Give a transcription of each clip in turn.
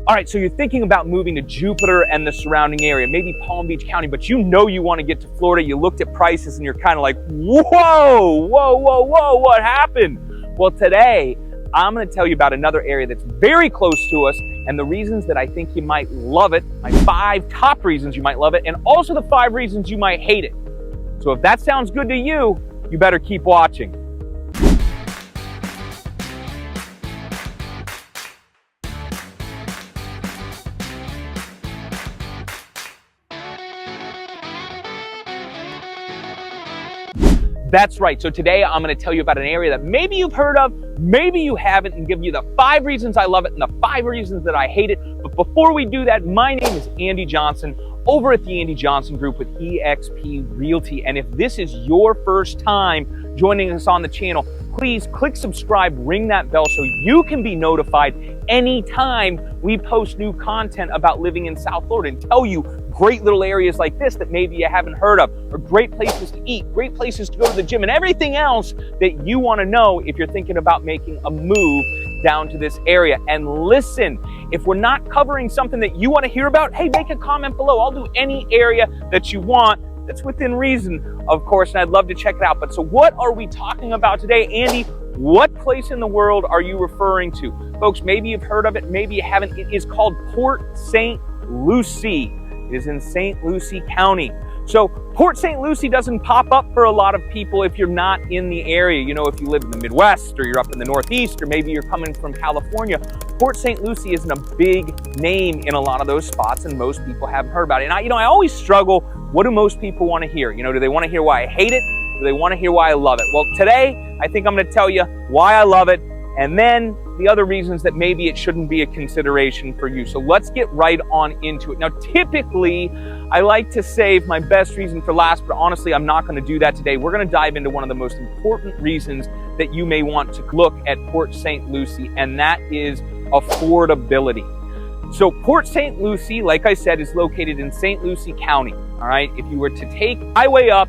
All right, so you're thinking about moving to Jupiter and the surrounding area, maybe Palm Beach County, but you know you want to get to Florida. You looked at prices and you're kind of like, whoa, what happened? Well, today, I'm going to tell you about another area that's very close to us and the reasons that I think you might love it, my 5 top reasons you might love it, and also the 5 reasons you might hate it. So if that sounds good to you, you better keep watching. That's right. So today I'm going to tell you about an area that maybe you've heard of, maybe you haven't, and give you the 5 reasons I love it and the 5 reasons that I hate it. But before we do that, my name is Andy Johnson over at the Andy Johnson Group with eXp Realty. And if this is your first time joining us on the channel, please click subscribe, ring that bell so you can be notified anytime we post new content about living in South Florida and tell you great little areas like this that maybe you haven't heard of, or great places to eat, great places to go to the gym, and everything else that you want to know if you're thinking about making a move down to this area. And listen, if we're not covering something that you want to hear about, hey, make a comment below. I'll do any area that you want. That's within reason, of course, and I'd love to check it out. But so what are we talking about today? Andy, what place in the world are you referring to? Folks, maybe you've heard of it, maybe you haven't. It is called Port St. Lucie. It is in St. Lucie County. So Port St. Lucie doesn't pop up for a lot of people if you're not in the area. You know, if you live in the Midwest or you're up in the Northeast or maybe you're coming from California, Port St. Lucie isn't a big name in a lot of those spots and most people haven't heard about it. And I always struggle, what do most people want to hear? You know, do they want to hear why I hate it? Do they want to hear why I love it? Well, today, I think I'm going to tell you why I love it and then the other reasons that maybe it shouldn't be a consideration for you. So let's get right on into it. Now, typically, I like to save my best reason for last, but honestly, I'm not going to do that today. We're going to dive into one of the most important reasons that you may want to look at Port St. Lucie, and that is affordability. So Port St. Lucie, like I said, is located in St. Lucie County. All right, if you were to take highway up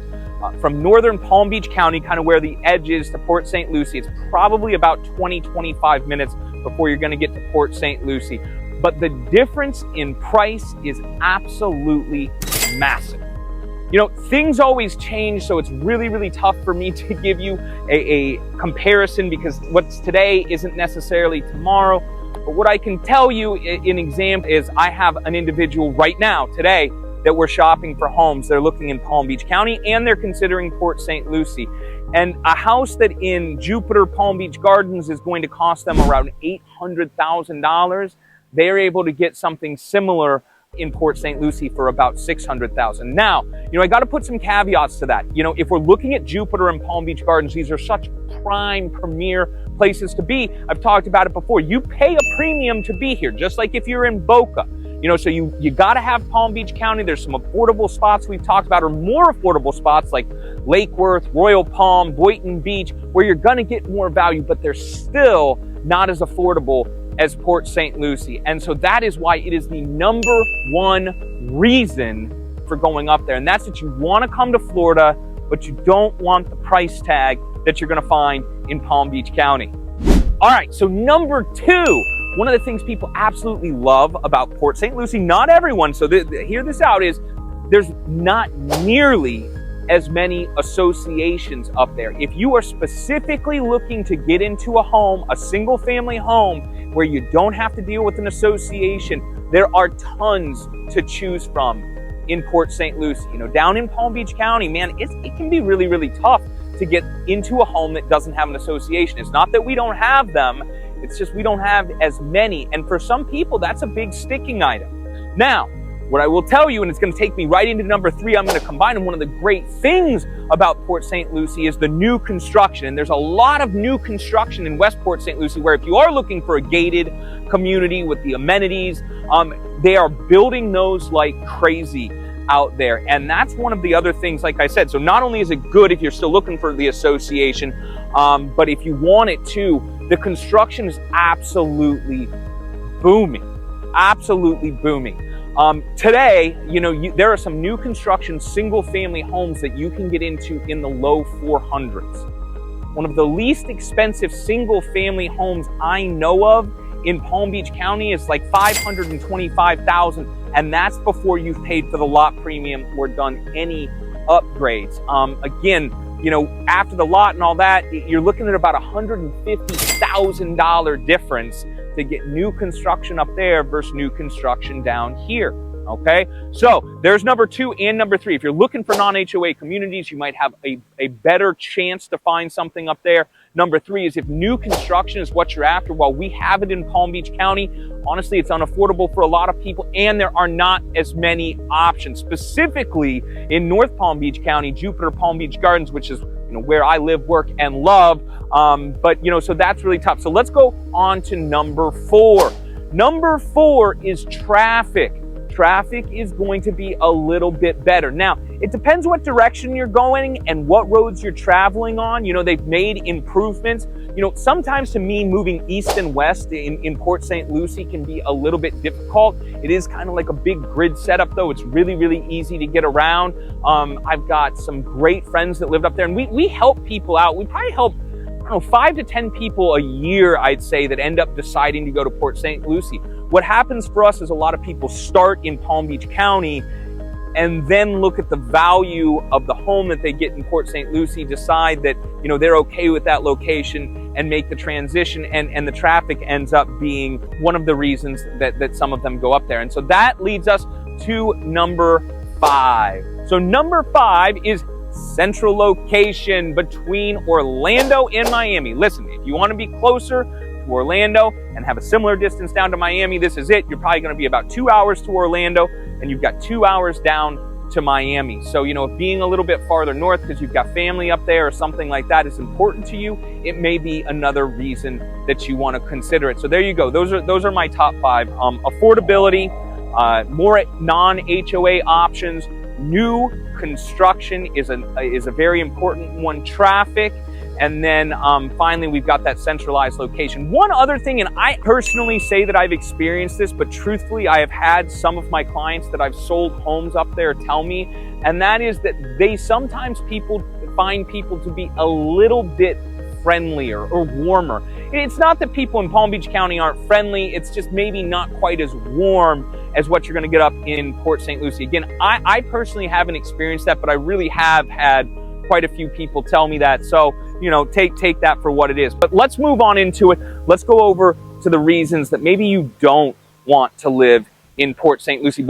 from northern Palm Beach County, kind of where the edge is to Port St. Lucie, it's probably about 20-25 minutes before you're going to get to Port St. Lucie. But the difference in price is absolutely massive. You know, things always change, so it's really tough for me to give you a comparison because what's today isn't necessarily tomorrow. But what I can tell you, an example is I have an individual right now, today, that we're shopping for homes. They're looking in Palm Beach County and they're considering Port St. Lucie. And a house that in Jupiter Palm Beach Gardens is going to cost them around $800,000. They're able to get something similar in Port St. Lucie for about $600,000. Now, you know, I got to put some caveats to that. You know, if we're looking at Jupiter and Palm Beach Gardens, these are such prime, premier places to be. I've talked about it before. You pay a premium to be here, just like if you're in Boca. You know, so you got to have Palm Beach County. There's some affordable spots we've talked about, or more affordable spots like Lake Worth, Royal Palm, Boynton Beach, where you're going to get more value, but they're still not as affordable as Port St. Lucie. And so that is why it is the #1 reason for going up there. And that's that you want to come to Florida, but you don't want the price tag that you're going to find in Palm Beach County. All right, so number 2. One of the things people absolutely love about Port St. Lucie, not everyone, so hear this out, is there's not nearly as many associations up there. If you are specifically looking to get into a home, a single family home, where you don't have to deal with an association, there are tons to choose from in Port St. Lucie. You know, down in Palm Beach County, man, it can be really tough to get into a home that doesn't have an association. It's not that we don't have them, it's just we don't have as many. And for some people, that's a big sticking item. Now, what I will tell you, and it's going to take me right into number 3, I'm going to combine them. One of the great things about Port St. Lucie is the new construction. And there's a lot of new construction in West Port St. Lucie where if you are looking for a gated community with the amenities, they are building those like crazy out there. And that's one of the other things, like I said. So not only is it good if you're still looking for the association, but if you want it too, the construction is absolutely booming. Absolutely booming. Today, you know, there are some new construction single family homes that you can get into in the low 400s. One of the least expensive single family homes I know of in Palm Beach County is like $525,000, and that's before you've paid for the lot premium or done any upgrades. Again, you know, after the lot and all that, you're looking at about $150,000 difference to get new construction up there versus new construction down here. Okay, so there's number 2 and number 3. If you're looking for non-HOA communities, you might have a better chance to find something up there. Number 3 is if new construction is what you're after. While we have it in Palm Beach County, honestly, it's unaffordable for a lot of people, and there are not as many options. Specifically in North Palm Beach County, Jupiter Palm Beach Gardens, which is, you know, where I live, work, and love. But you know, so that's really tough. So let's go on to number 4. Number 4 is traffic. Traffic is going to be a little bit better. Now, it depends what direction you're going and what roads you're traveling on. You know, they've made improvements. You know, sometimes to me, moving east and west in Port St. Lucie can be a little bit difficult. It is kind of like a big grid setup, though. It's really, really easy to get around. I've got some great friends that lived up there, and we help people out. We probably help, I don't know, 5 to 10 people a year, I'd say, that end up deciding to go to Port St. Lucie. What happens for us is a lot of people start in Palm Beach County and then look at the value of the home that they get in Port St. Lucie, decide that, you know, they're okay with that location and make the transition, and the traffic ends up being one of the reasons that some of them go up there. And so that leads us to number 5. So number 5 is central location between Orlando and Miami. Listen, if you want to be closer to Orlando and have a similar distance down to Miami, this is it. You're probably going to be about 2 hours to Orlando, and you've got 2 hours down to Miami. So, you know, being a little bit farther north because you've got family up there or something like that is important to you, it may be another reason that you want to consider it. So there you go. Those are my top 5. Affordability, more non-HOA options, new construction is a very important one, traffic, and then finally we've got that centralized location. One other thing, and I personally say that I've experienced this, but truthfully I have had some of my clients that I've sold homes up there tell me, and that is that they sometimes find people to be a little bit friendlier or warmer. It's not that people in Palm Beach County aren't friendly, it's just maybe not quite as warm as what you're going to get up in Port St. Lucie. Again, I personally haven't experienced that, but I really have had quite a few people tell me that. So, you know, take that for what it is. But let's move on into it. Let's go over to the reasons that maybe you don't want to live in Port St. Lucie.